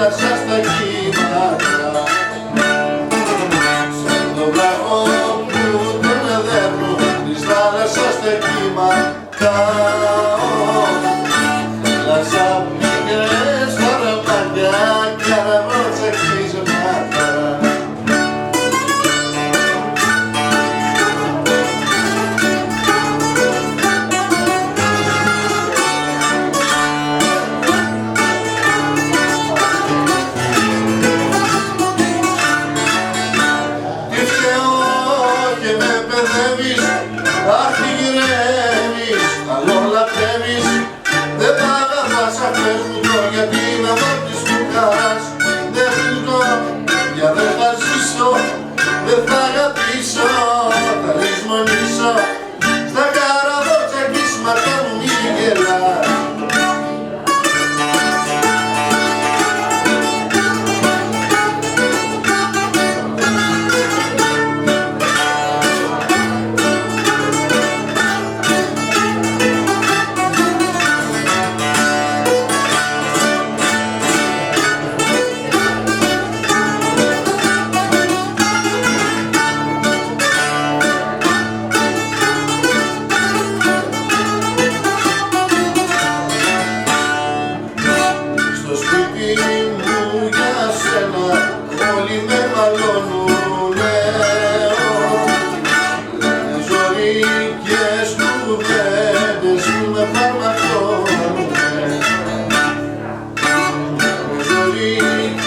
θάλασσα στα κύματα, σαν το βράχο που τον δέρνω της θάλασσας στα κύματα. Θάλασσα μικρές χαραμάκια κι αραβότσα κλεισμάτα. Αχ, τι γυρεύεις, καλό λατρεύεις, δεν τα αγαπάς αυτές που το γιατί είμαι μόρτης του χαράς. Δεν πλουτώ, για δεν θα ζήσω, δεν θα αγαπήσω, θα λησμονήσω, στα καραβότσα κλείσματα μου μη γελάς. Όλοι με μαλώνουνε, λένε ζωικές κουβέντες που με φαρμακώνουνε, λένε ζωικές